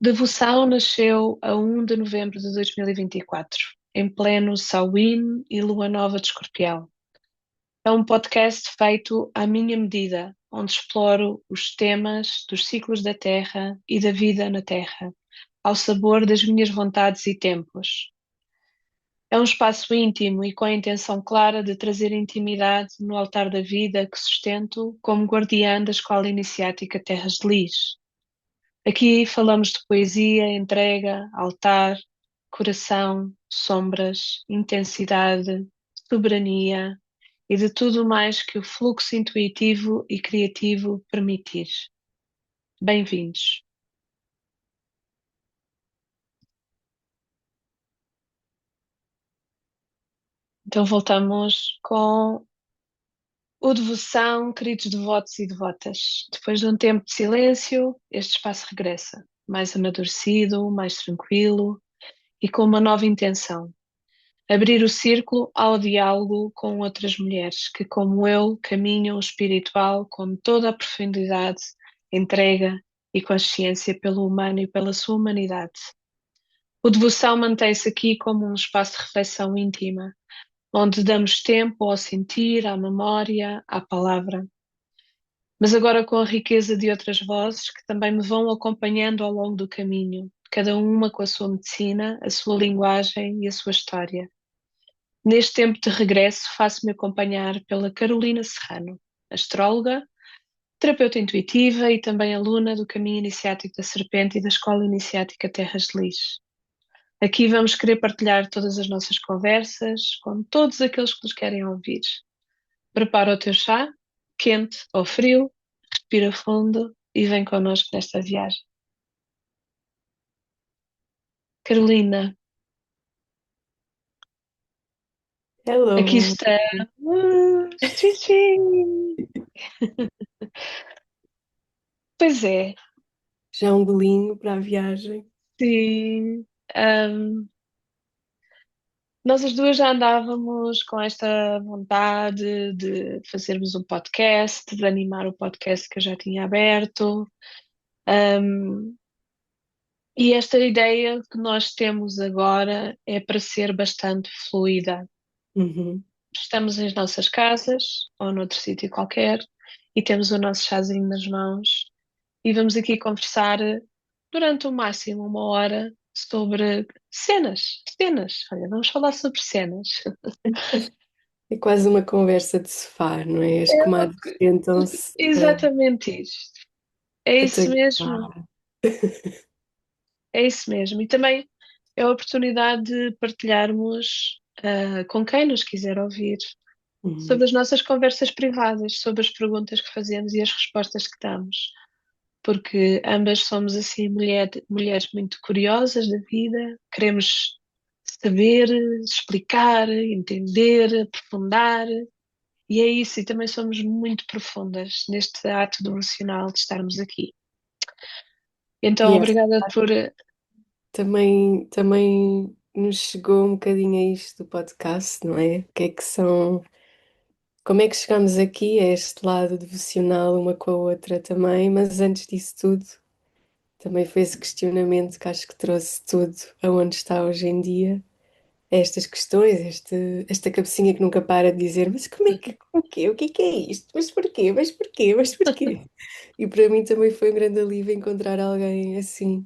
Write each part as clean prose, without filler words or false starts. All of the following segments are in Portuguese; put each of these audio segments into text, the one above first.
Devoção nasceu a 1 de novembro de 2024, em pleno Samhain e Lua Nova de Escorpião. É um podcast feito à minha medida, onde exploro os temas dos ciclos da Terra e da vida na Terra, ao sabor das minhas vontades e tempos. É um espaço íntimo e com a intenção clara de trazer intimidade no altar da vida que sustento como guardiã da Escola Iniciática Terras de Lis. Aqui falamos de poesia, entrega, altar, coração, sombras, intensidade, soberania e de tudo mais que o fluxo intuitivo e criativo permitir. Bem-vindos. Então voltamos com o Devoção, queridos devotos e devotas. Depois de um tempo de silêncio, este espaço regressa, mais amadurecido, mais tranquilo e com uma nova intenção. Abrir o círculo ao diálogo com outras mulheres que, como eu, caminham o espiritual com toda a profundidade, entrega e consciência pelo humano e pela sua humanidade. O Devoção mantém-se aqui como um espaço de reflexão íntima, onde damos tempo ao sentir, à memória, à palavra. Mas agora com a riqueza de outras vozes que também me vão acompanhando ao longo do caminho, cada uma com a sua medicina, a sua linguagem e a sua história. Neste tempo de regresso, faço-me acompanhar pela Carolina Serrano, astróloga, terapeuta intuitiva e também aluna do Caminho Iniciático da Serpente e da Escola Iniciática Terras de Lis. Aqui vamos querer partilhar todas as nossas conversas com todos aqueles que nos querem ouvir. Prepara o teu chá, quente ou frio, respira fundo e vem connosco nesta viagem. Carolina, aqui Hello! estamos. Tchim, tchim. Pois é, Já um bolinho para a viagem. sim. Ahm, Nós as duas já andávamos com esta vontade de fazermos um podcast, de animar o podcast que eu já tinha aberto. Ahm, e esta ideia que nós temos agora é para ser bastante fluida. Uhum. Estamos em nossas casas ou noutro sítio qualquer e temos o nosso chazinho nas mãos e vamos aqui conversar durante o máximo uma hora sobre cenas. Olha, vamos falar sobre cenas. É quase uma conversa de sofá, não é? As É uma comadres sentam-se exatamente isto. É até isso mesmo. gravar. É isso mesmo. E também é a oportunidade de partilharmos com quem nos quiser ouvir Uhum. sobre as nossas conversas privadas, sobre as perguntas que fazemos e as respostas que damos. Porque ambas somos assim mulheres muito curiosas da vida, queremos saber, explicar, entender, aprofundar, e é isso, e também somos muito profundas neste ato devocional de estarmos aqui. Então, E essa obrigada por. também nos chegou um bocadinho a isto do podcast, não é? O que é que são. Como é que chegamos aqui a este lado devocional uma com a outra também, mas antes disso tudo, também foi esse questionamento que acho que trouxe tudo aonde está hoje em dia. Estas questões, esta cabecinha que nunca para de dizer, mas como é que, o quê? O que é isto? Mas porquê? Mas porquê? Mas porquê? E para mim também foi um grande alívio encontrar alguém assim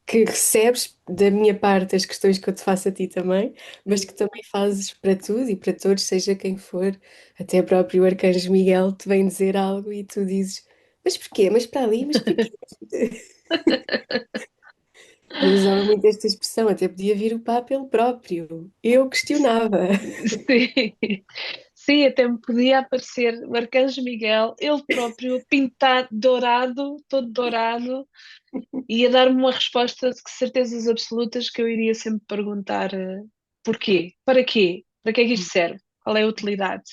que recebes da minha parte as questões que eu te faço a ti também, mas que também fazes para tudo e para todos, seja quem for. Até o próprio Arcanjo Miguel te vem dizer algo e tu dizes, mas porquê? Mas para ali? Mas porquê? E eu usava muito esta expressão, até podia vir o Papa ele próprio. Eu questionava. Sim, sim, até me podia aparecer o Arcanjo Miguel, ele próprio, pintado, dourado, todo dourado, e ia dar-me uma resposta de certezas absolutas que eu iria sempre perguntar porquê? Para quê? Para que é que isto serve? Qual é a utilidade?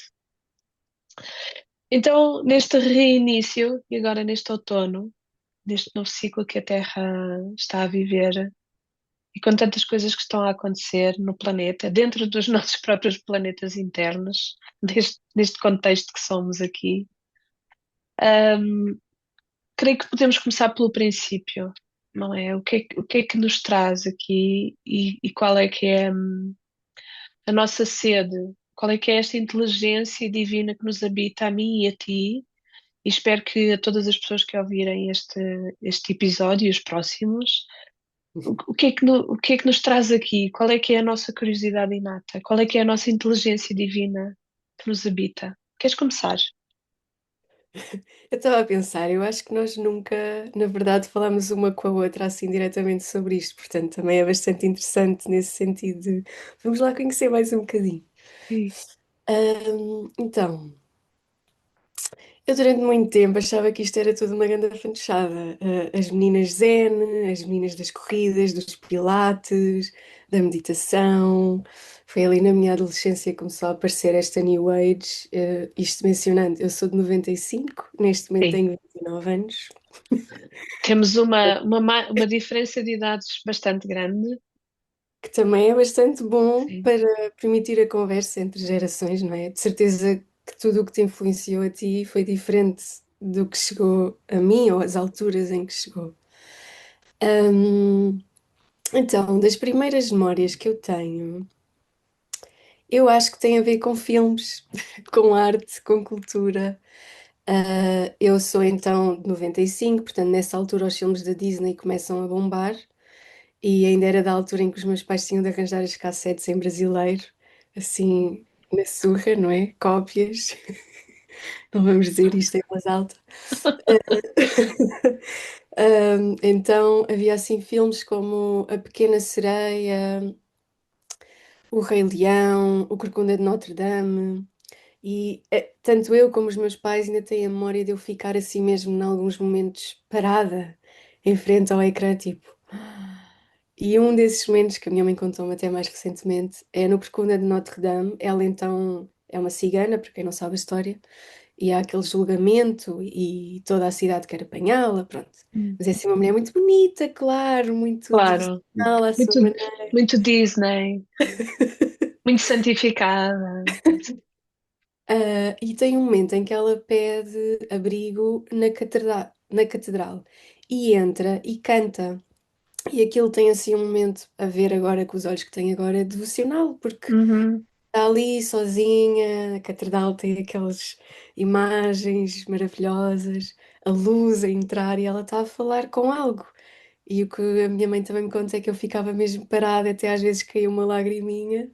Então, neste reinício, e agora neste outono, neste novo ciclo que a Terra está a viver, e com tantas coisas que estão a acontecer no planeta, dentro dos nossos próprios planetas internos, neste contexto que somos aqui, creio que podemos começar pelo princípio, não é? O que é que nos traz aqui e qual é que é a nossa sede? Qual é que é esta inteligência divina que nos habita a mim e a ti? E espero que a todas as pessoas que ouvirem este episódio e os próximos, o que é que o que é que nos traz aqui? Qual é que é a nossa curiosidade inata? Qual é que é a nossa inteligência divina que nos habita? Queres começar? Eu estava a pensar, eu acho que nós nunca, na verdade, falámos uma com a outra assim diretamente sobre isto, portanto também é bastante interessante nesse sentido de vamos lá conhecer mais um bocadinho. Sim. Então, eu durante muito tempo achava que isto era tudo uma grande fantochada. As meninas zen, as meninas das corridas, dos pilates, da meditação. Foi ali na minha adolescência que começou a aparecer esta New Age. Isto mencionando, eu sou de 95, neste momento Sim. tenho 29 anos, Temos uma diferença de idades bastante grande. que também é bastante bom Sim. para permitir a conversa entre gerações, não é? De certeza que tudo o que te influenciou a ti foi diferente do que chegou a mim ou às alturas em que chegou. Hum, então, das primeiras memórias que eu tenho, eu acho que tem a ver com filmes, com arte, com cultura. Eu sou então de 95, portanto, nessa altura os filmes da Disney começam a bombar e ainda era da altura em que os meus pais tinham de arranjar as cassetes em brasileiro, assim, na surra, não é? Cópias. Não vamos dizer isto em voz alta. Então havia assim filmes como A Pequena Sereia, O Rei Leão, O Corcunda de Notre Dame. E tanto eu como os meus pais ainda têm a memória de eu ficar assim mesmo, em alguns momentos, parada em frente ao ecrã, tipo. E um desses momentos que a minha mãe contou-me até mais recentemente é no Corcunda de Notre Dame. Ela então é uma cigana, para quem não sabe a história, e há aquele julgamento e toda a cidade quer apanhá-la, pronto. Hum. Mas é assim uma mulher muito bonita, claro, muito Claro. devocional à sua Muito, maneira. muito Disney, muito santificada. E tem um momento em que ela pede abrigo na catedral e entra e canta. E aquilo tem assim um momento a ver agora com os olhos que tem agora, devocional, porque Uhum. está ali sozinha, a catedral tem aquelas imagens maravilhosas, a luz a entrar e ela está a falar com algo. E o que a minha mãe também me conta é que eu ficava mesmo parada, até às vezes caía uma lagriminha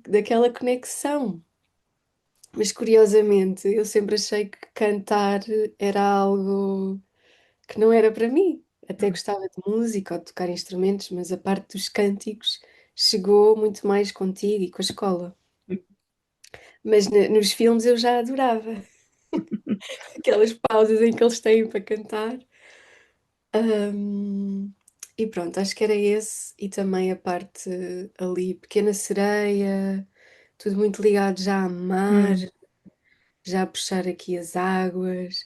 daquela conexão. Mas curiosamente, eu sempre achei que cantar era algo que não era para mim. Até gostava de música ou de tocar instrumentos, mas a parte dos cânticos chegou muito mais contigo e com a escola. Mas nos filmes eu já adorava aquelas pausas em que eles têm para cantar. Ahm, e pronto, acho que era esse, e também a parte ali, Pequena Sereia, tudo muito ligado já a mar, Hum. já a puxar aqui as águas.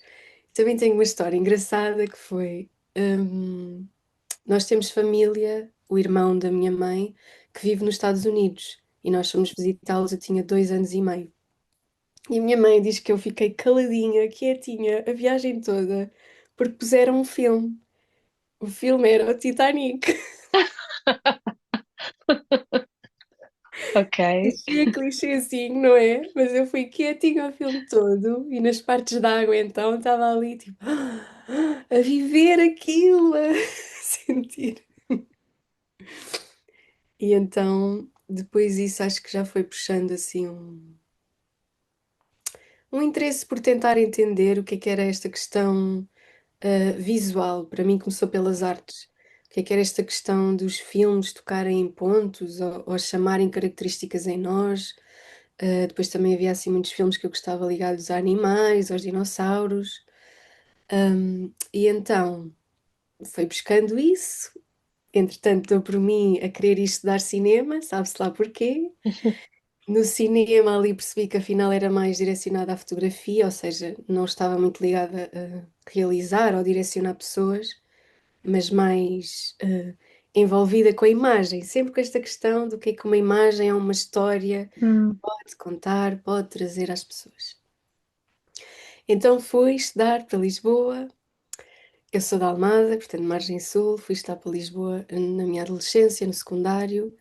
Também tenho uma história engraçada que foi: nós temos família, o irmão da minha mãe, que vive nos Estados Unidos, e nós fomos visitá-los, eu tinha 2 anos e meio. E a minha mãe diz que eu fiquei caladinha, quietinha, a viagem toda, porque puseram um filme. O filme era o Titanic. Ok. Achei clichêzinho, não é? Mas eu fui quietinha o filme todo e nas partes da água então estava ali tipo a viver aquilo, a sentir. E então depois isso acho que já foi puxando assim um interesse por tentar entender o que era esta questão visual. Para mim começou pelas artes. O que era esta questão dos filmes tocarem em pontos ou chamarem características em nós. Depois também havia assim muitos filmes que eu gostava ligados a animais, aos dinossauros. E então foi buscando isso. Entretanto, deu por mim a querer ir estudar cinema, sabe-se lá porquê. No cinema ali percebi que afinal era mais direcionada à fotografia, ou seja, não estava muito ligada a realizar ou direcionar pessoas, mas mais envolvida com a imagem, sempre com esta questão do que é que uma imagem é uma história, Hum. pode contar, pode trazer às pessoas. Então fui estudar para Lisboa. Eu sou da Almada, portanto, Margem Sul. Fui estudar para Lisboa na minha adolescência, no secundário.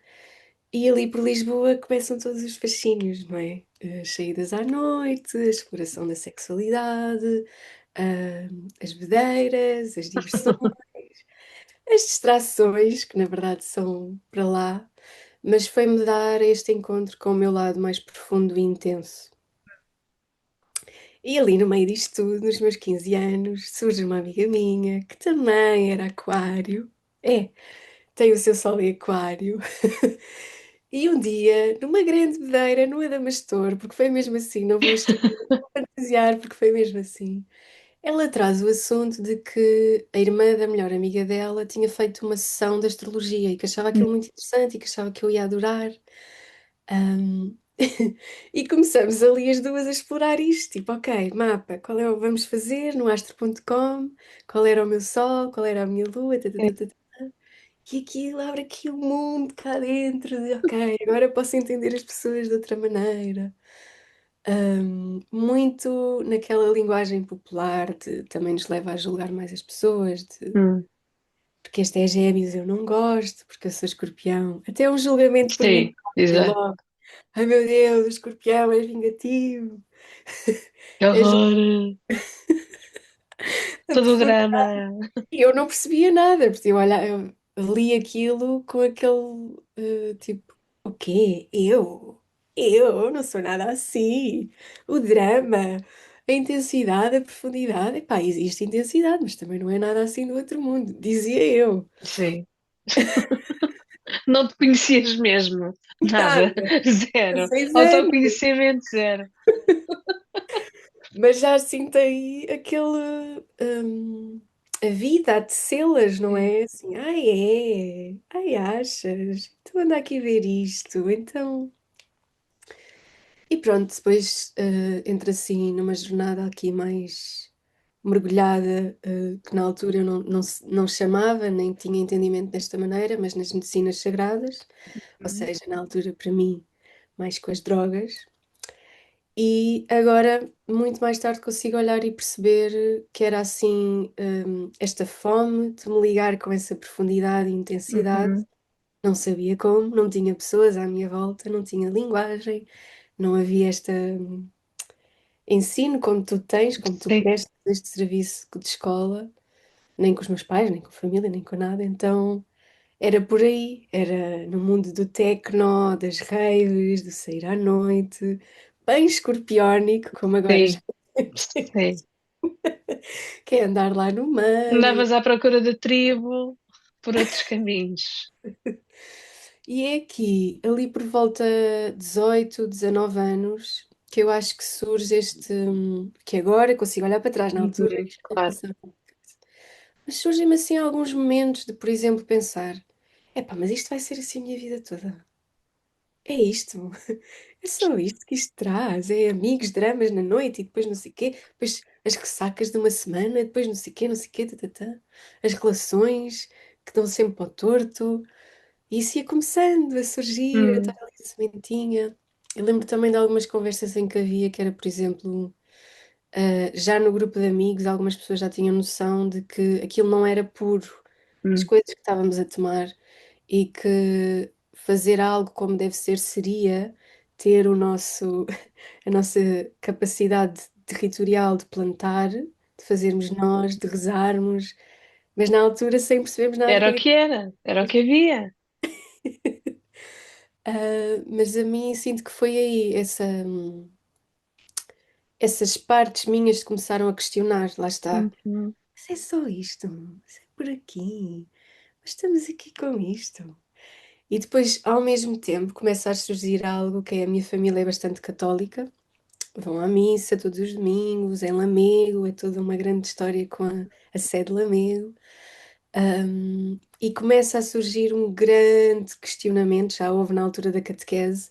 E ali por Lisboa começam todos os fascínios, não é? As saídas à noite, a exploração da sexualidade, as bedeiras, as diversões, as distrações, que na verdade são para lá, mas foi-me dar este encontro com o meu lado mais profundo e intenso. E ali no meio disto tudo, nos meus 15 anos, surge uma amiga minha que também era aquário. É, tem o seu sol em aquário. E um dia, numa grande bedeira no Adamastor, porque foi mesmo assim, não vou fantasiar, porque foi mesmo assim, ela traz o assunto de que a irmã da melhor amiga dela tinha feito uma sessão de astrologia e que achava aquilo muito interessante e que achava que eu ia adorar. Ahm, E começamos ali as duas a explorar isto, tipo, ok, mapa, qual é o vamos fazer no astro.com, qual era o meu sol, qual era a minha lua, e aquilo abre aqui o mundo cá dentro, de ok, agora posso entender as pessoas de outra maneira. Muito naquela linguagem popular de também nos leva a julgar mais as pessoas, Hum, porque este é Gêmeos, eu não gosto, porque eu sou escorpião. Até um julgamento por mim sim, própria, exato. logo. Ai meu Deus, o escorpião é vingativo. Que É ju- horror! a Todo o profundidade. drama. E eu não percebia nada, porque eu li aquilo com aquele tipo, o quê? Eu? Eu não sou nada assim. O drama, a intensidade, a profundidade. Epá, existe intensidade, mas também não é nada assim do outro mundo, dizia eu. Sim. Não te conhecias mesmo. Nada. Nada, Zero. 6 anos. Autoconhecimento zero. Mas já sentei aquele. A vida a tecê-las, não Sim. é? Assim, ai é, ai achas, então anda aqui ver isto, então. E pronto, depois entra assim numa jornada aqui mais mergulhada, que na altura eu não chamava, nem tinha entendimento desta maneira, mas nas medicinas sagradas, ou Hum, seja, na altura para mim, mais com as drogas. E agora, muito mais tarde, consigo olhar e perceber que era assim, esta fome de me ligar com essa profundidade e intensidade. uhum. Não sabia como, não tinha pessoas à minha volta, não tinha linguagem, não havia este ensino como tu tens, como tu Sim, prestas este serviço de escola, nem com os meus pais, nem com a família, nem com nada. Então era por aí, era no mundo do techno, das raves, do sair à noite, bem escorpiónico, como agora já sim, sim. quer andar lá no meio. Andavas à procura de tribo por outros caminhos. E é aqui, ali por volta de 18, 19 anos, que eu acho que surge este, que agora consigo olhar para trás na altura, Uhum, isto já claro. passou. Mas surgem-me assim alguns momentos de, por exemplo, pensar, epá, mas isto vai ser assim a minha vida toda. É isto. É só isto que isto traz. É amigos, dramas na noite e depois não sei quê, depois as ressacas de uma semana, depois não sei quê, tatatá. As relações que dão sempre para o torto. E isso ia começando a surgir, a estar Hum, ali a sementinha. Eu lembro também de algumas conversas em que havia, que era, por exemplo, já no grupo de amigos, algumas pessoas já tinham noção de que aquilo não era puro, as hum, coisas que estávamos a tomar, e que fazer algo como deve ser seria ter a nossa capacidade territorial de plantar, de fazermos nós, de rezarmos, mas na altura sem percebermos nada do era o que é que era, era o que havia. mas a mim sinto que foi aí essas partes minhas que começaram a questionar, lá está. Uhum, Mas é só isto, mas é por aqui, mas estamos aqui com isto. E depois, ao mesmo tempo, começa a surgir algo que a minha família é bastante católica. Vão à missa todos os domingos, em Lamego, é toda uma grande história com a sede de Lamego. E começa a surgir um grande questionamento, já houve na altura da catequese,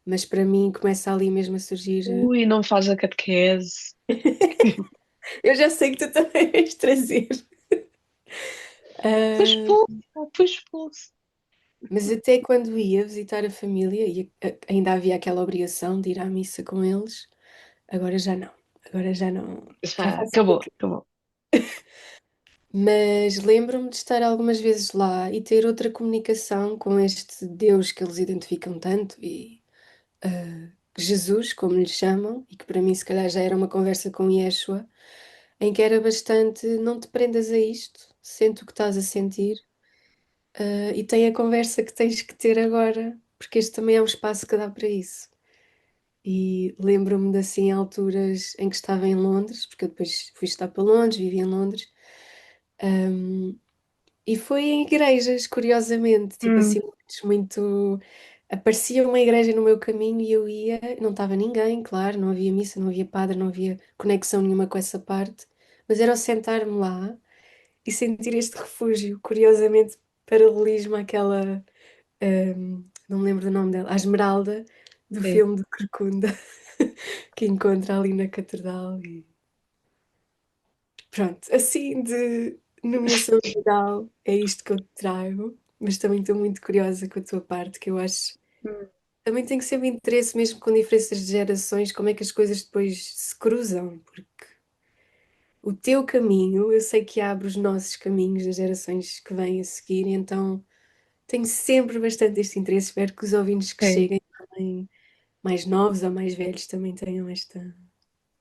mas para mim começa ali mesmo a surgir. ui, não faz a catequese. Eu já sei que tu também vais trazer. Fui Ah, expulsa, fui expulsa. mas até quando ia visitar a família, e ainda havia aquela obrigação de ir à missa com eles, agora já não. agora já não, já Já faço acabou, pouco. acabou. Mas lembro-me de estar algumas vezes lá e ter outra comunicação com este Deus que eles identificam tanto e Jesus, como lhe chamam, e que para mim se calhar já era uma conversa com Yeshua, em que era bastante não te prendas a isto, sente o que estás a sentir, e tem a conversa que tens que ter agora, porque este também é um espaço que dá para isso. E lembro-me de assim alturas em que estava em Londres, porque eu depois fui estar para Londres, vivi em Londres, hum, e foi em igrejas, curiosamente, tipo assim, Hum, muito. Aparecia uma igreja no meu caminho e eu ia, não estava ninguém, claro, não havia missa, não havia padre, não havia conexão nenhuma com essa parte, mas era o sentar-me lá e sentir este refúgio, curiosamente paralelismo àquela, não me lembro do nome dela, a Esmeralda, do sim. filme de Corcunda, que encontra ali na catedral. E pronto, assim de nomeação geral, é isto que eu te trago, mas também estou muito curiosa com a tua parte, que eu acho. Hum, Também tenho sempre interesse, mesmo com diferenças de gerações, como é que as coisas depois se cruzam, porque o teu caminho, eu sei que abre os nossos caminhos das gerações que vêm a seguir, então tenho sempre bastante este interesse. Espero que os ouvintes que sim. cheguem também, mais novos ou mais velhos, também tenham esta.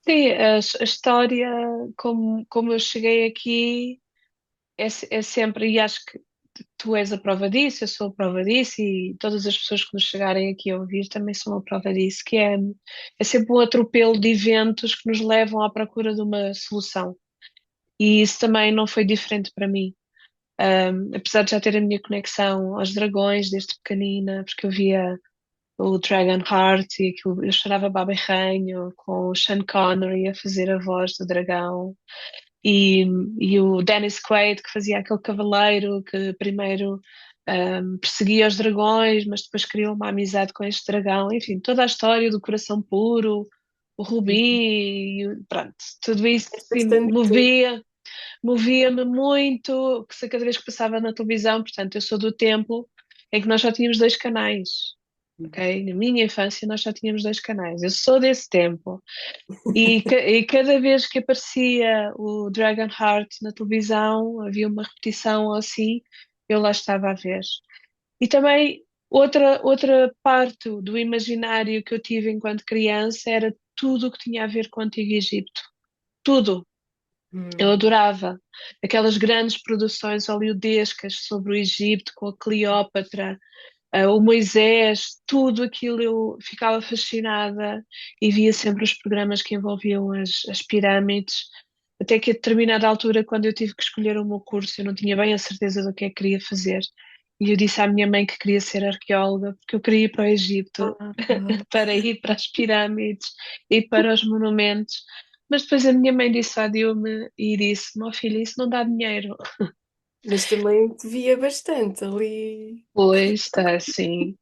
Sim, a história, como eu cheguei aqui, é sempre, e acho que tu és a prova disso, eu sou a prova disso, e todas as pessoas que nos chegarem aqui a ouvir também são a prova disso, que é sempre um atropelo de eventos que nos levam à procura de uma solução. E isso também não foi diferente para mim. Apesar de já ter a minha conexão aos dragões desde pequenina, porque eu via o Dragonheart e aquilo, eu chorava baba e ranho com o Sean Connery a fazer a voz do dragão e, e o Dennis Quaid que fazia aquele cavaleiro que primeiro perseguia os dragões, mas depois criou uma amizade com este dragão, enfim, toda a história do coração puro, o Rubi, pronto, tudo isso És assim, bastante tu. movia-me muito, que cada vez que passava na televisão, portanto, eu sou do tempo em que nós já tínhamos dois canais. Ok? Na minha infância nós já tínhamos dois canais. Eu sou desse tempo. E cada vez que aparecia o Dragonheart na televisão, havia uma repetição ou assim, eu lá estava a ver. E também outra parte do imaginário que eu tive enquanto criança era tudo o que tinha a ver com o Antigo Egito. Tudo. Eu Hum, adorava aquelas grandes produções hollywoodescas sobre o Egito, com a Cleópatra, o Moisés, tudo aquilo eu ficava fascinada e via sempre os programas que envolviam as pirâmides, até que a determinada altura, quando eu tive que escolher o meu curso, eu não tinha bem a certeza do que é que queria fazer. E eu disse à minha mãe que queria ser arqueóloga, porque eu queria ir para o Egito, ah, para ir para as pirâmides e para os monumentos. Mas depois a minha mãe dissuadiu-me e disse: Meu filho, isso não dá dinheiro. mas também te via bastante ali. Pois, está assim.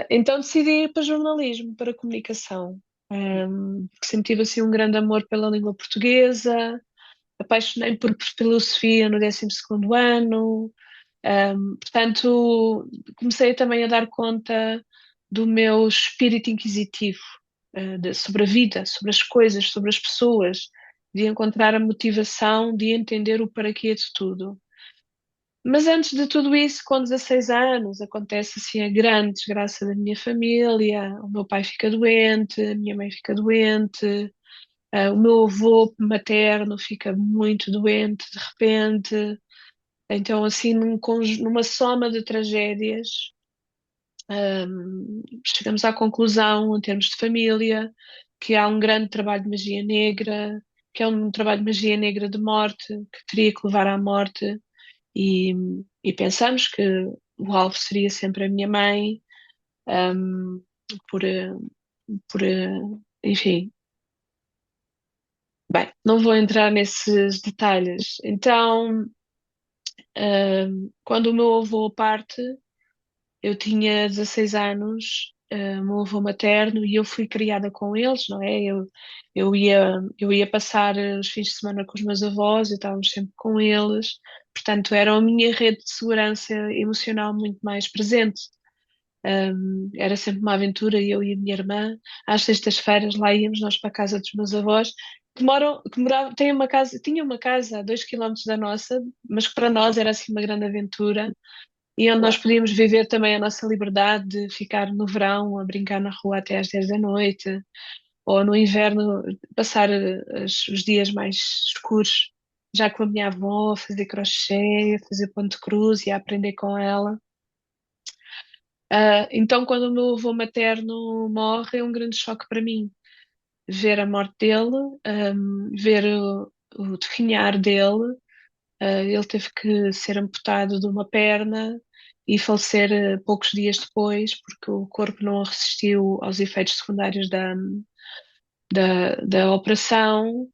Então decidi ir para jornalismo, para comunicação, porque sempre tive assim um grande amor pela língua portuguesa, apaixonei por filosofia no 12º ano, portanto comecei também a dar conta do meu espírito inquisitivo, sobre a vida, sobre as coisas, sobre as pessoas, de encontrar a motivação, de entender o para quê de tudo. Mas antes de tudo isso, com 16 anos, acontece assim a grande desgraça da minha família. O meu pai fica doente, a minha mãe fica doente, o meu avô materno fica muito doente de repente. Então, assim, numa soma de tragédias, chegamos à conclusão, em termos de família, que há um grande trabalho de magia negra, que é um trabalho de magia negra de morte, que teria que levar à morte e, e pensamos que o alvo seria sempre a minha mãe, um, por, enfim, bem, não vou entrar nesses detalhes. Então, quando o meu avô parte, eu tinha 16 anos, o meu avô materno, e eu fui criada com eles, não é? Eu ia passar os fins de semana com os meus avós, e estávamos sempre com eles, portanto, era a minha rede de segurança emocional muito mais presente. Era sempre uma aventura, eu e a minha irmã. Às sextas-feiras lá íamos nós para a casa dos meus avós, têm uma casa, tinha uma casa a 2 quilómetros da nossa, mas que para nós era assim uma grande aventura, e onde nós Uau. podíamos viver também a nossa liberdade de ficar no verão a brincar na rua até às 10 da noite, ou no inverno passar os dias mais escuros já com a minha avó, a fazer crochê, a fazer ponto de cruz e a aprender com ela. Então, quando o meu avô materno morre, é um grande choque para mim. Ver a morte dele, ver o definhar dele. Ele teve que ser amputado de uma perna e falecer poucos dias depois, porque o corpo não resistiu aos efeitos secundários da operação.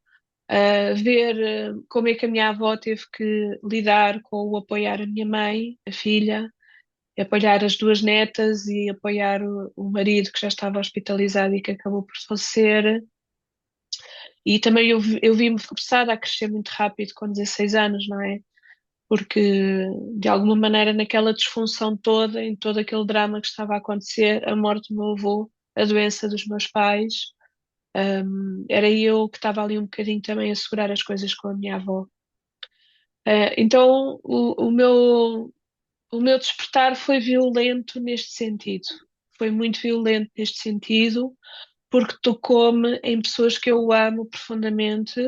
Ver como é que a minha avó teve que lidar com o apoiar a minha mãe, a filha, apoiar as duas netas e apoiar o marido que já estava hospitalizado e que acabou por falecer. E também eu vi-me forçada a crescer muito rápido com 16 anos, não é? Porque de alguma maneira naquela disfunção toda, em todo aquele drama que estava a acontecer, a morte do meu avô, a doença dos meus pais, era eu que estava ali um bocadinho também a segurar as coisas com a minha avó. Então o meu despertar foi violento neste sentido. Foi muito violento neste sentido, porque tocou-me em pessoas que eu amo profundamente.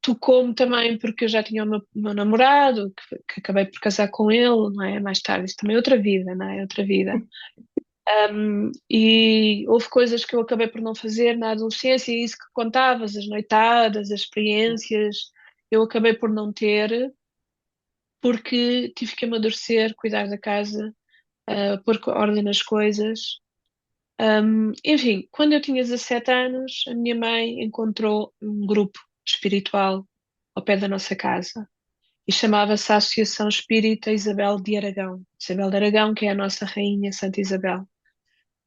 Tocou-me também porque eu já tinha o meu namorado, que acabei por casar com ele, não é? Mais tarde, isso também é outra vida, não é? Outra vida. E houve coisas que eu acabei por não fazer na adolescência, e isso que contavas, as noitadas, as experiências, eu acabei por não ter, porque tive que amadurecer, cuidar da casa, pôr ordem nas coisas. Enfim, quando eu tinha 17 anos, a minha mãe encontrou um grupo espiritual ao pé da nossa casa e chamava-se a Associação Espírita Isabel de Aragão. Isabel de Aragão, que é a nossa rainha Santa Isabel.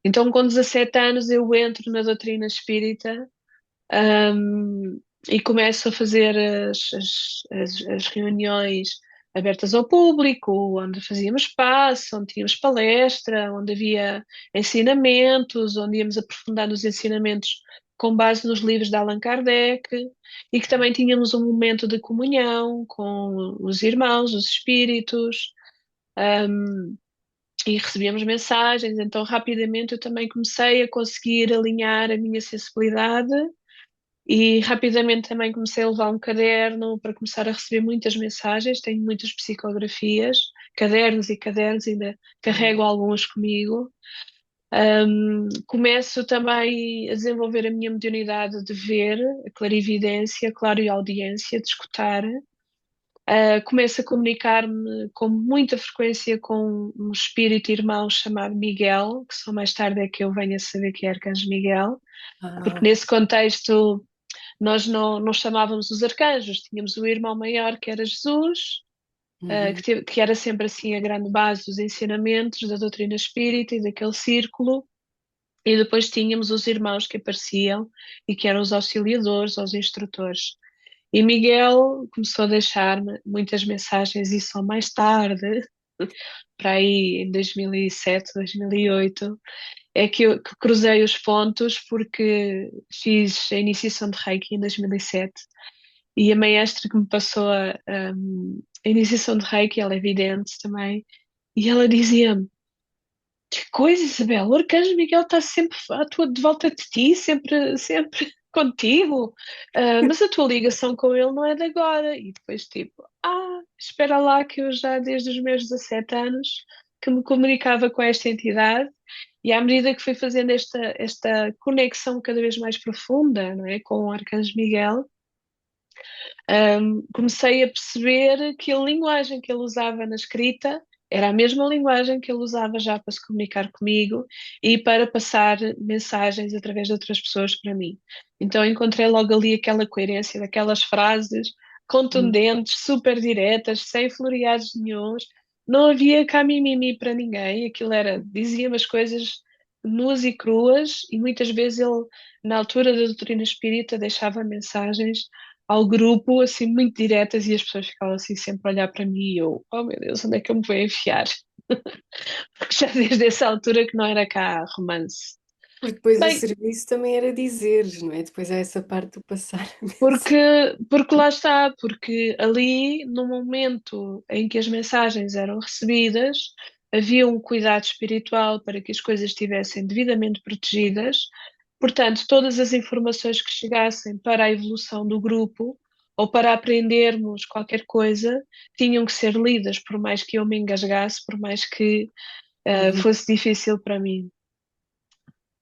Então, com 17 anos, eu entro na doutrina espírita, e começo a fazer as reuniões abertas ao público, onde fazíamos passe, onde tínhamos palestra, onde havia ensinamentos, onde íamos aprofundar nos ensinamentos com base nos livros de Allan Kardec, e que também tínhamos um momento de comunhão com os irmãos, os espíritos, e recebíamos mensagens. Então, rapidamente, eu também comecei a conseguir alinhar a minha sensibilidade e rapidamente também comecei a levar um caderno para começar a receber muitas mensagens. Tenho muitas psicografias, cadernos e cadernos, ainda carrego alguns comigo. Começo também a desenvolver a minha mediunidade de ver, a clarividência, a clareaudiência, de escutar. Começo a comunicar-me com muita frequência com um espírito irmão chamado Miguel, que só mais tarde é que eu venho a saber que é Arcanjo Miguel, porque Ah, nesse contexto nós não chamávamos os arcanjos, tínhamos o irmão maior que era Jesus, uhum. que era sempre assim a grande base dos ensinamentos da doutrina espírita e daquele círculo, e depois tínhamos os irmãos que apareciam e que eram os auxiliadores, os instrutores. E Miguel começou a deixar-me muitas mensagens e só mais tarde, para aí em 2007, 2008, é que eu que cruzei os pontos porque fiz a iniciação de Reiki em 2007 e a maestra que me passou a iniciação de Reiki, ela é vidente também, e ela dizia-me: Que coisa, Isabel, o Arcanjo Miguel está sempre de volta de ti, sempre, sempre contigo. Mas a tua ligação com ele não é de agora. E depois, tipo, espera lá que eu já desde os meus 17 anos que me comunicava com esta entidade. E à medida que fui fazendo esta conexão cada vez mais profunda, não é, com o Arcanjo Miguel, comecei a perceber que a linguagem que ele usava na escrita era a mesma linguagem que ele usava já para se comunicar comigo e para passar mensagens através de outras pessoas para mim. Então encontrei logo ali aquela coerência daquelas frases contundentes, super diretas, sem floreados nenhuns. Não havia cá mimimi para ninguém, aquilo era, dizia-me as coisas nuas e cruas, e muitas vezes ele, na altura da doutrina espírita, deixava mensagens ao grupo, assim, muito diretas, e as pessoas ficavam assim sempre a olhar para mim e eu, oh meu Deus, onde é que eu me vou enfiar? porque já desde essa altura que não era cá romance. Porque depois o Bem, serviço também era dizeres, não é? Depois há essa parte do passar a porque, mensagem. porque lá está, porque ali, no momento em que as mensagens eram recebidas, havia um cuidado espiritual para que as coisas estivessem devidamente protegidas. Portanto, todas as informações que chegassem para a evolução do grupo ou para aprendermos qualquer coisa tinham que ser lidas, por mais que eu me engasgasse, por mais que Uhum. fosse difícil para mim.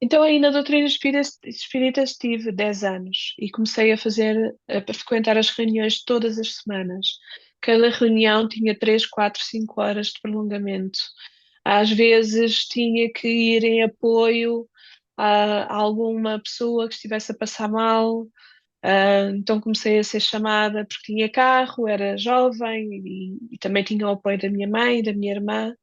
Então, aí na doutrina espírita estive 10 anos e comecei a frequentar as reuniões todas as semanas. Cada reunião tinha 3, 4, 5 horas de prolongamento. Às vezes tinha que ir em apoio a alguma pessoa que estivesse a passar mal. Então comecei a ser chamada porque tinha carro, era jovem e também tinha o apoio da minha mãe e da minha irmã.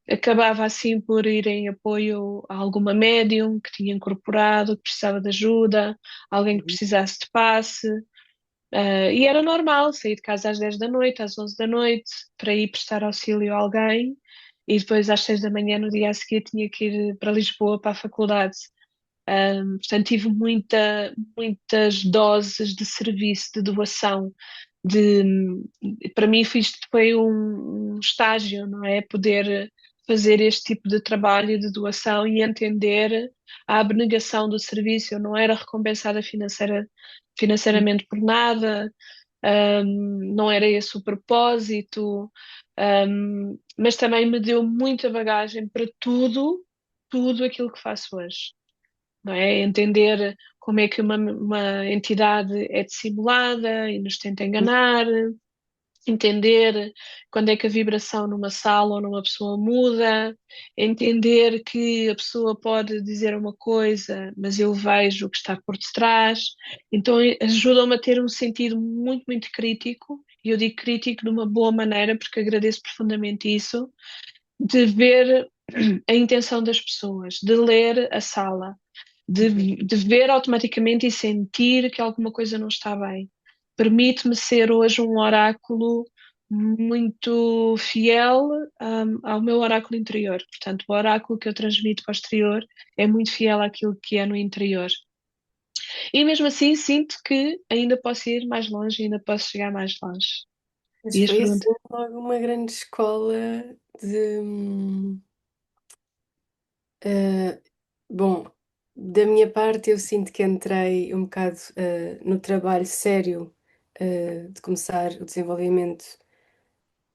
Acabava assim por ir em apoio a alguma médium que tinha incorporado, que precisava de ajuda, alguém que Uhum. precisasse de passe. E era normal sair de casa às 10 da noite, às 11 da noite, para ir prestar auxílio a alguém, e depois às 6 da manhã, no dia a seguir, tinha que ir para Lisboa, para a faculdade. Portanto, tive muitas doses de serviço, de doação, de, para mim isto foi um estágio, não é? Poder fazer este tipo de trabalho de doação e entender a abnegação do serviço. Eu não era recompensada financeiramente por nada, não era esse o propósito, mas também me deu muita bagagem para tudo aquilo que faço hoje, não é? Entender como é que uma entidade é dissimulada e nos tenta enganar, entender quando é que a vibração numa sala ou numa pessoa muda, entender que a pessoa pode dizer uma coisa, mas eu vejo o que está por detrás. Então ajuda-me a ter um sentido muito, muito crítico, e eu digo crítico de uma boa maneira, porque agradeço profundamente isso, de ver a intenção das pessoas, de ler a sala, Uhum. de ver automaticamente e sentir que alguma coisa não está bem. Permite-me ser hoje um oráculo muito fiel, ao meu oráculo interior. Portanto, o oráculo que eu transmito para o exterior é muito fiel àquilo que é no interior. E mesmo assim, sinto que ainda posso ir mais longe, ainda posso chegar mais longe. Mas E as foi perguntas. assim logo uma grande escola de. Uh, bom, da minha parte, eu sinto que entrei um bocado no trabalho sério de começar o desenvolvimento,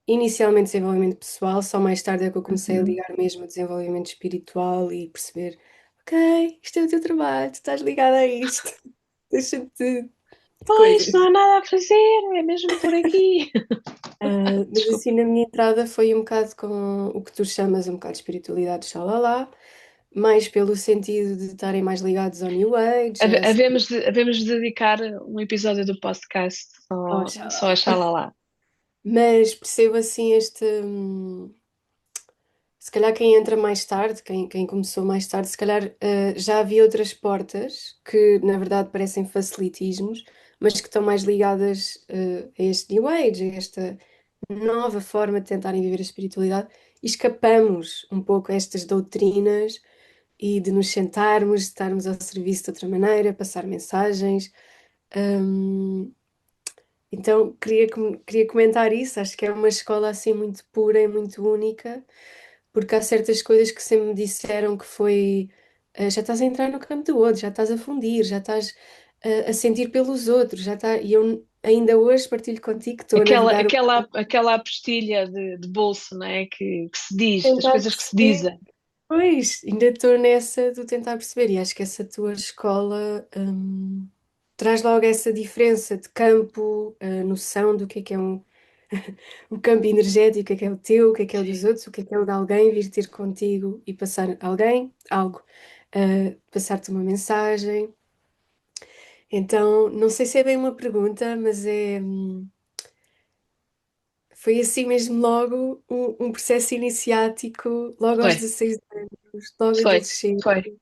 inicialmente desenvolvimento pessoal, só mais tarde é que eu comecei a Uhum. ligar mesmo ao desenvolvimento espiritual e perceber, ok, isto é o teu trabalho, tu estás ligado a isto, deixa-te de Pois, não coisas. há nada a fazer, é mesmo por aqui. Mas Desculpa. assim, na minha entrada foi um bocado com o que tu chamas um bocado de espiritualidade, xalala, mais pelo sentido de estarem mais ligados ao New Age, Havemos de dedicar um episódio do podcast ao só a xalala. Xalala. Mas percebo assim este. Se calhar quem entra mais tarde, quem começou mais tarde, se calhar já havia outras portas que na verdade parecem facilitismos, mas que estão mais ligadas a este New Age, a esta nova forma de tentarem viver a espiritualidade e escapamos um pouco a estas doutrinas e de nos sentarmos, de estarmos ao serviço de outra maneira, passar mensagens. Hum, então queria comentar isso, acho que é uma escola assim muito pura e muito única, porque há certas coisas que sempre me disseram que foi já estás a entrar no campo do outro, já estás a fundir, já estás a sentir pelos outros, já está, e eu ainda hoje partilho contigo que estou a navegar um Aquela apostilha de bolso, não é? Que se diz, as tentar coisas que se perceber. dizem. Pois, ainda estou nessa de tentar perceber, e acho que essa tua escola traz logo essa diferença de campo, a noção do que é um campo energético, o que é o teu, o que é o dos outros, o que é o de alguém vir ter contigo e passar alguém, algo, passar-te uma mensagem. Então, não sei se é bem uma pergunta, mas foi assim mesmo logo um processo iniciático, logo aos Foi, 16 anos, logo foi, adolescente. foi.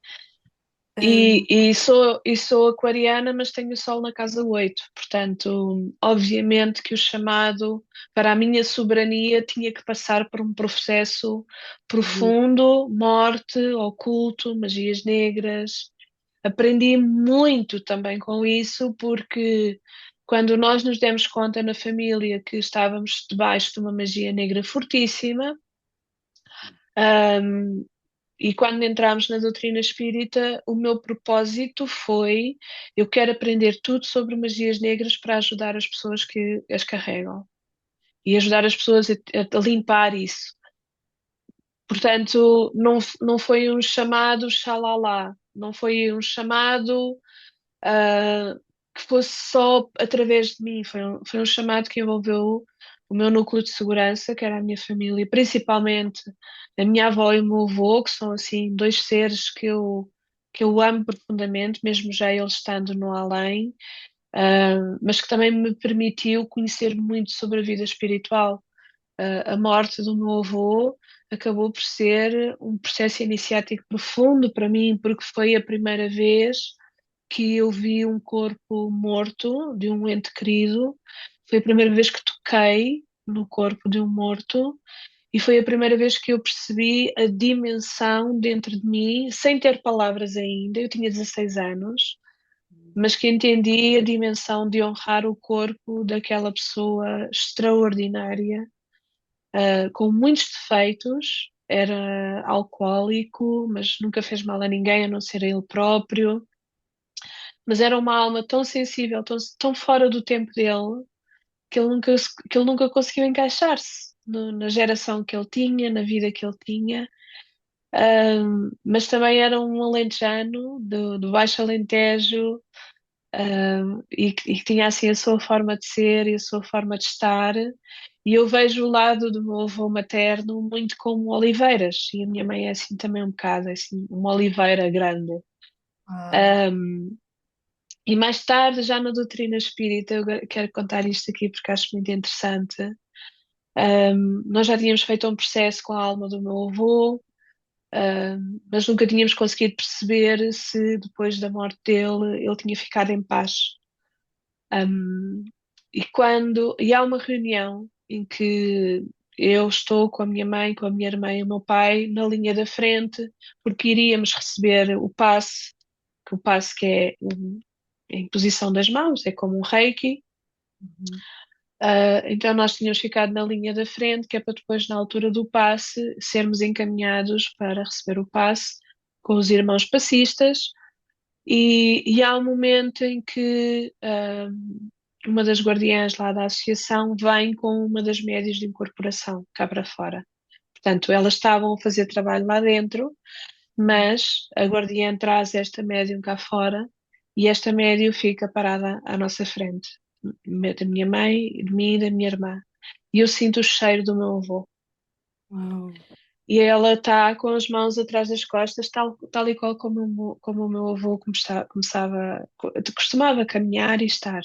E sou aquariana, mas tenho o Sol na casa 8. Portanto, obviamente que o chamado para a minha soberania tinha que passar por um processo Uhum. profundo, morte, oculto, magias negras. Aprendi muito também com isso, porque quando nós nos demos conta na família que estávamos debaixo de uma magia negra fortíssima, e quando entramos na doutrina espírita, o meu propósito foi: eu quero aprender tudo sobre magias negras para ajudar as pessoas que as carregam e ajudar as pessoas a limpar isso. Portanto, não foi um chamado xalala, não foi um chamado ah, que fosse só através de mim, foi um chamado que envolveu o meu núcleo de segurança, que era a minha família, principalmente a minha avó e o meu avô, que são assim dois seres que eu amo profundamente, mesmo já eles estando no além, mas que também me permitiu conhecer muito sobre a vida espiritual. A morte do meu avô acabou por ser um processo iniciático profundo para mim, porque foi a primeira vez que eu vi um corpo morto de um ente querido. Foi a primeira vez que toquei no corpo de um morto e foi a primeira vez que eu percebi a dimensão dentro de mim, sem ter palavras ainda. Eu tinha 16 anos, mas que entendi a dimensão de honrar o corpo daquela pessoa extraordinária, com muitos defeitos. Era alcoólico, mas nunca fez mal a ninguém, a não ser a ele próprio. Mas era uma alma tão sensível, tão fora do tempo dele, que ele nunca conseguiu encaixar-se na geração que ele tinha, na vida que ele tinha. Mas também era um alentejano do Baixo Alentejo, e que tinha assim a sua forma de ser e a sua forma de estar. E eu vejo o lado do meu avô materno muito como oliveiras, e a minha mãe é assim também um bocado, é assim, uma oliveira grande. Uau. E mais tarde, já na doutrina espírita, eu quero contar isto aqui porque acho muito interessante. Nós já tínhamos feito um processo com a alma do meu avô, mas nunca tínhamos conseguido perceber se depois da morte dele ele tinha ficado em paz. Um, e há uma reunião em que eu estou com a minha mãe, com a minha irmã e o meu pai na linha da frente, porque iríamos receber o passe que é a imposição das mãos, é como um reiki. Uhum. Então nós tínhamos ficado na linha da frente, que é para depois, na altura do passe, sermos encaminhados para receber o passe com os irmãos passistas. E há um momento em que uma das guardiãs lá da associação vem com uma das médias de incorporação cá para fora. Portanto, elas estavam a fazer trabalho lá dentro, mas a guardiã traz esta médium cá fora e esta médium fica parada à nossa frente, da minha mãe, de mim e da minha irmã. E eu sinto o cheiro do meu avô. Uau. E ela está com as mãos atrás das costas, tal e qual como o meu avô costumava caminhar e estar.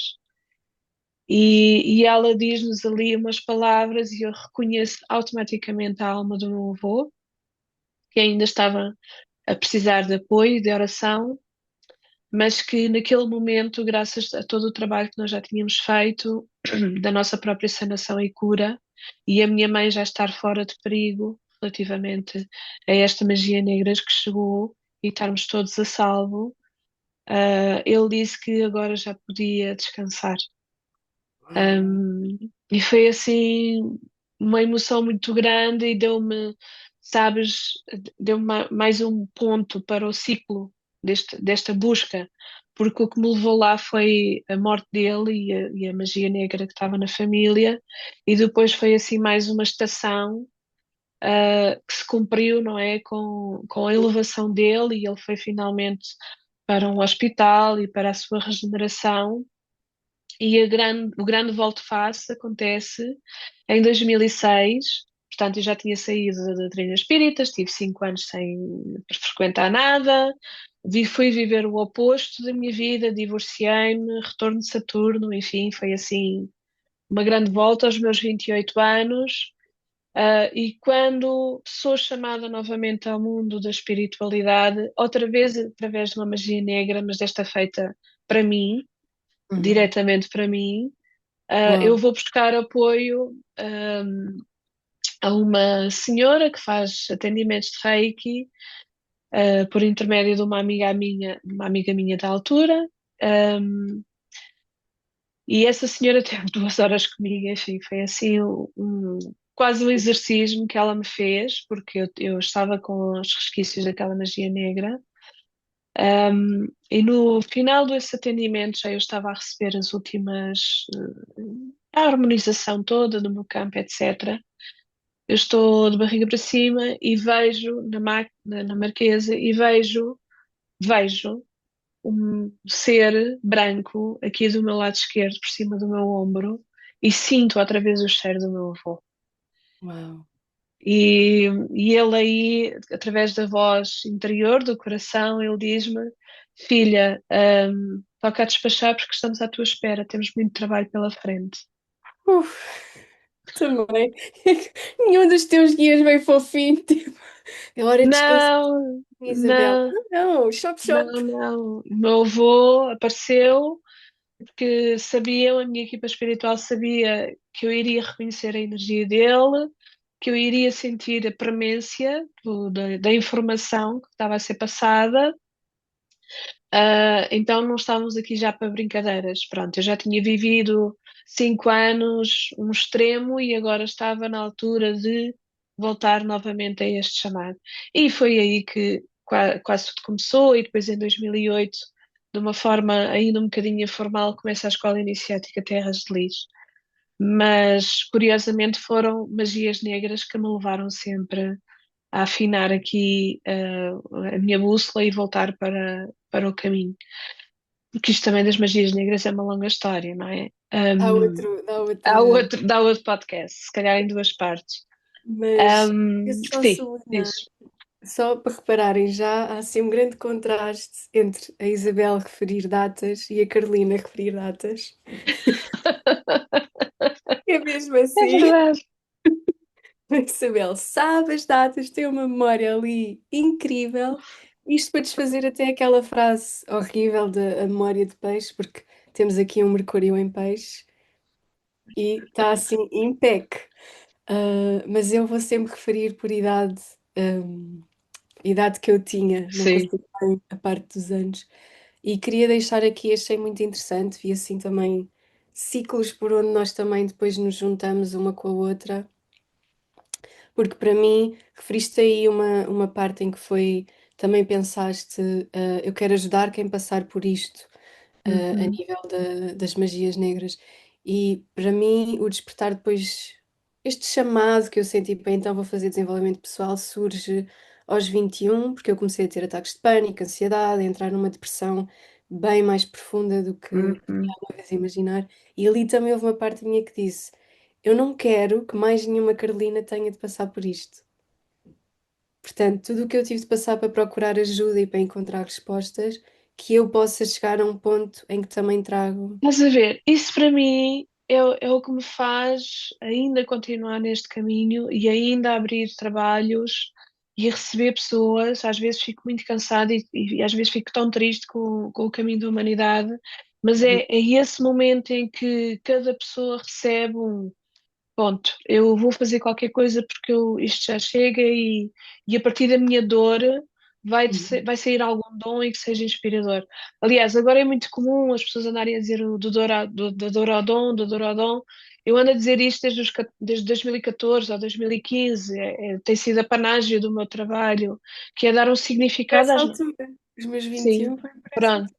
E ela diz-nos ali umas palavras e eu reconheço automaticamente a alma do meu avô, que ainda estava a precisar de apoio e de oração, mas que naquele momento, graças a todo o trabalho que nós já tínhamos feito, da nossa própria sanação e cura, e a minha mãe já estar fora de perigo relativamente a esta magia negra que chegou e estarmos todos a salvo, ele disse que agora já podia descansar. Uau. E foi assim uma emoção muito grande e sabes, deu-me mais um ponto para o ciclo desta busca, porque o que me levou lá foi a morte dele e a magia negra que estava na família, e depois foi assim mais uma estação, que se cumpriu, não é, com a elevação dele, e ele foi finalmente para um hospital e para a sua regeneração. E o grande volte-face acontece em 2006. Portanto, eu já tinha saído da doutrina espírita, estive 5 anos sem frequentar nada, fui viver o oposto da minha vida, divorciei-me, retorno de Saturno, enfim, foi assim uma grande volta aos meus 28 anos. E quando sou chamada novamente ao mundo da espiritualidade, outra vez através de uma magia negra, mas desta feita para mim, Uhum. diretamente para mim, eu Uau, vou buscar apoio, a uma senhora que faz atendimentos de Reiki, por intermédio de uma amiga minha da altura. Um, e essa senhora teve 2 horas comigo, enfim, foi assim quase um exorcismo que ela me fez, porque eu estava com os resquícios daquela magia negra. E no final desse atendimento já eu estava a receber as últimas, a harmonização toda do meu campo, etc. Eu estou de barriga para cima e vejo na Marquesa e vejo um ser branco aqui do meu lado esquerdo, por cima do meu ombro, e sinto outra vez o cheiro do meu avô. uau. E ele aí, através da voz interior, do coração, ele diz-me: Filha, toca a despachar porque estamos à tua espera, temos muito trabalho pela frente. Uf, também. Nenhum dos teus guias bem fofinho, tipo, é hora de descansar, Não, Isabel. não, Não, shop, não, shop. não. O meu avô apareceu porque sabiam, a minha equipa espiritual sabia que eu iria reconhecer a energia dele, que eu iria sentir a premência da informação que estava a ser passada. Então não estávamos aqui já para brincadeiras. Pronto, eu já tinha vivido 5 anos, um extremo, e agora estava na altura de voltar novamente a este chamado. E foi aí que quase tudo começou, e depois em 2008, de uma forma ainda um bocadinho informal, começa a Escola Iniciática Terras de Lis. Mas curiosamente foram magias negras que me levaram sempre a afinar aqui a minha bússola e voltar para o caminho. Porque isto também das magias negras é uma longa história, não é? Dá Há outra. outro, dá outro podcast, se calhar em 2 partes. Mas eu só Sim, sublinhar, diz. só para repararem, já há assim um grande contraste entre a Isabel referir datas e a Carolina referir datas. É mesmo É assim. verdade. A Isabel sabe as datas, tem uma memória ali incrível. Isto para desfazer até aquela frase horrível da a memória de peixe, porque temos aqui um Mercúrio em peixe e está assim impec. Mas eu vou sempre referir por idade, idade que eu tinha, não Sim. consigo bem a parte dos anos. E queria deixar aqui, achei muito interessante, vi assim também ciclos por onde nós também depois nos juntamos uma com a outra. Porque para mim, referiste aí uma parte em que foi, também pensaste, eu quero ajudar quem passar por isto, a Uhum, nível das magias negras. E para mim, o despertar depois, este chamado que eu senti, para então vou fazer desenvolvimento pessoal, surge aos 21 porque eu comecei a ter ataques de pânico, ansiedade, a entrar numa depressão bem mais profunda do que podia uhum. alguma vez imaginar. E ali também houve uma parte minha que disse. Eu não quero que mais nenhuma Carolina tenha de passar por isto. Portanto, tudo o que eu tive de passar para procurar ajuda e para encontrar respostas, que eu possa chegar a um ponto em que também trago. Estás a ver? Isso para mim é o que me faz ainda continuar neste caminho e ainda abrir trabalhos e receber pessoas. Às vezes fico muito cansada e às vezes fico tão triste com o caminho da humanidade, mas Uhum. é esse momento em que cada pessoa recebe um. Ponto, eu vou fazer qualquer coisa porque isto já chega, e a partir da minha dor Uhum. vai sair algum dom e que seja inspirador. Aliás, agora é muito comum as pessoas andarem a dizer do dor ao dom, do dor ao dom. Eu ando a dizer isto desde 2014 ou 2015, tem sido a panágio do meu trabalho, que é dar um significado Nessa às. altura, os meus Sim, 21 foi por essa pronto. altura.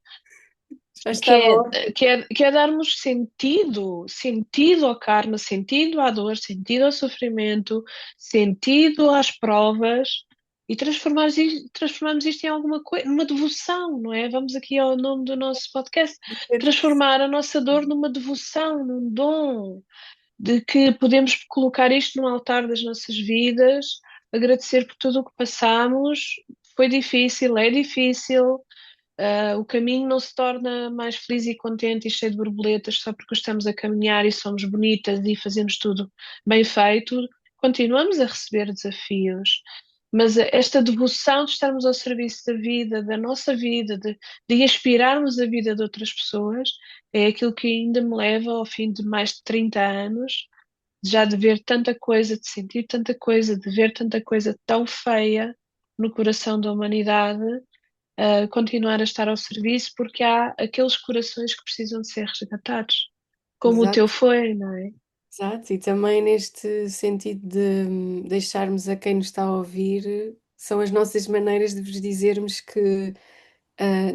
Já Que estava é, ótimo. que é darmos sentido ao karma, sentido à dor, sentido ao sofrimento, sentido às provas, e transformarmos isto em alguma coisa, numa devoção, não é? Vamos aqui ao nome do nosso podcast, transformar a nossa dor numa devoção, num dom, de que podemos colocar isto no altar das nossas vidas, agradecer por tudo o que passamos. Foi difícil, é difícil. O caminho não se torna mais feliz e contente e cheio de borboletas só porque estamos a caminhar e somos bonitas e fazemos tudo bem feito. continuamos a receber desafios, mas esta devoção de estarmos ao serviço da vida, da nossa vida, de inspirarmos a vida de outras pessoas, é aquilo que ainda me leva ao fim de mais de 30 anos, já de ver tanta coisa, de sentir tanta coisa, de ver tanta coisa tão feia no coração da humanidade, a continuar a estar ao serviço, porque há aqueles corações que precisam de ser resgatados, como o teu Exato, foi, não é? exato. E também neste sentido de deixarmos a quem nos está a ouvir, são as nossas maneiras de vos dizermos que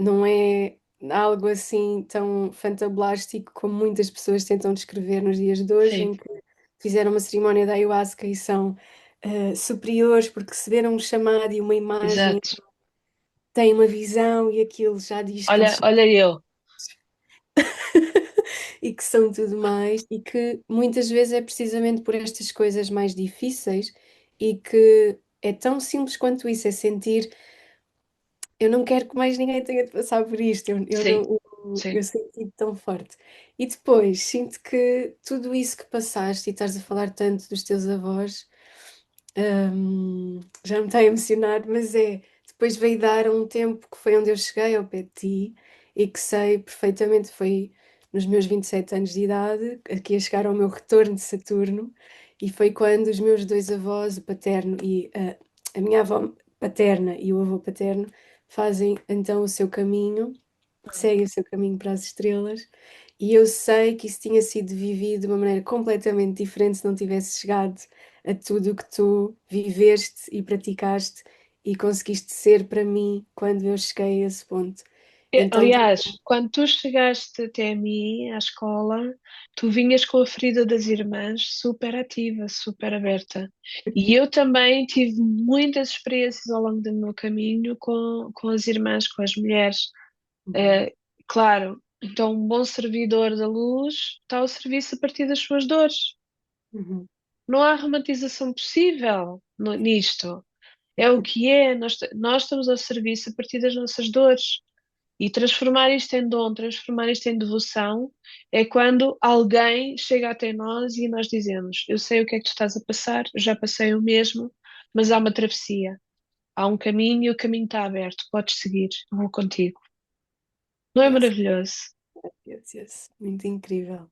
não é algo assim tão fantablástico como muitas pessoas tentam descrever nos dias de hoje, Sim, em que fizeram uma cerimónia da ayahuasca e são superiores porque receberam um chamado e uma imagem, exato. têm uma visão e aquilo já diz que eles Olha, são olha eu. e que são tudo mais, e que muitas vezes é precisamente por estas coisas mais difíceis e que é tão simples quanto isso, é sentir eu não quero que mais ninguém tenha de passar por isto, eu Sim, não, sim. eu senti tão forte. E depois sinto que tudo isso que passaste e estás a falar tanto dos teus avós, já me está a emocionar, mas depois veio dar um tempo que foi onde eu cheguei ao pé de ti e que sei perfeitamente, foi nos meus 27 anos de idade, aqui a chegar ao meu retorno de Saturno, e foi quando os meus dois avós, o paterno e a minha avó paterna e o avô paterno, fazem então o seu caminho, seguem o seu caminho para as estrelas. E eu sei que isso tinha sido vivido de uma maneira completamente diferente se não tivesse chegado a tudo o que tu viveste e praticaste e conseguiste ser para mim quando eu cheguei a esse ponto. Então, Aliás, quando tu chegaste até mim, à escola, tu vinhas com a ferida das irmãs super ativa, super aberta. E eu também tive muitas experiências ao longo do meu caminho com as irmãs, com as mulheres. uhum, Eh, claro, então um bom servidor da luz está ao serviço a partir das suas dores. uhum, Não há romantização possível nisto. É o que é, nós estamos ao serviço a partir das nossas dores. E transformar isto em dom, transformar isto em devoção, é quando alguém chega até nós e nós dizemos: Eu sei o que é que tu estás a passar, eu já passei o mesmo, mas há uma travessia, há um caminho e o caminho está aberto, podes seguir, eu vou contigo. Não é yes, maravilhoso? yes, yes. Muito incrível.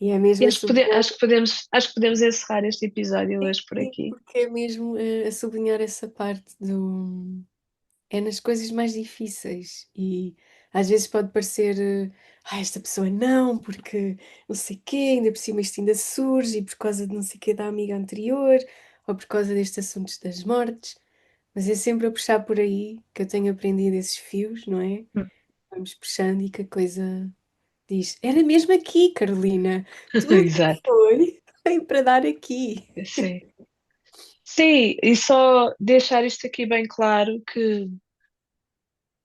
E é E mesmo a acho que, sublinhar, acho que podemos encerrar este episódio sim, hoje por sim, aqui. porque é mesmo a sublinhar essa parte do. É nas coisas mais difíceis e às vezes pode parecer, esta pessoa não, porque não sei quê, ainda por cima isto ainda surge e por causa de não sei quê da amiga anterior ou por causa destes assuntos das mortes, mas é sempre a puxar por aí que eu tenho aprendido esses fios, não é? Hum. Vamos puxando e que a coisa diz, era mesmo aqui, Carolina, tudo o que Exato, foi, veio para dar aqui. sim. Sim, e só deixar isto aqui bem claro que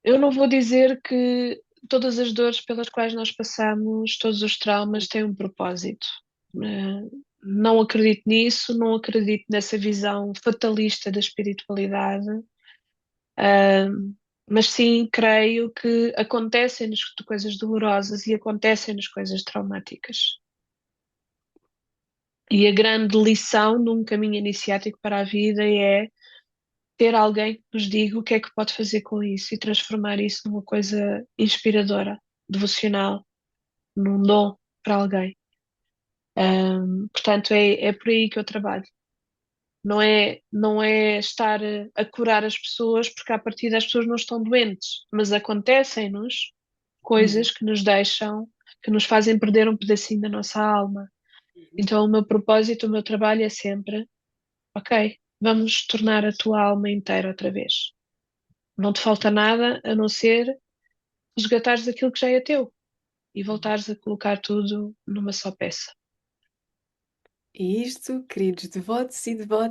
eu não vou dizer que todas as dores pelas quais nós passamos, todos os traumas têm um propósito. Não acredito nisso, não acredito nessa visão fatalista da espiritualidade, eh, mas sim creio que acontecem-nos coisas dolorosas e acontecem-nos coisas traumáticas. E a grande lição num caminho iniciático para a vida é ter alguém que nos diga o que é que pode fazer com isso e transformar isso numa coisa inspiradora, devocional, num dom para alguém. Portanto, é por aí que eu trabalho. Não é estar a curar as pessoas, porque a partir das pessoas não estão doentes, mas acontecem-nos Uhum. coisas que nos deixam, que nos fazem perder um pedacinho da nossa alma. Então, o meu propósito, o meu trabalho é sempre, ok, vamos tornar a tua alma inteira outra vez. Não te falta nada a não ser resgatares aquilo que já é teu e voltares a colocar tudo numa só peça. E isto, queridos devotos e devotas,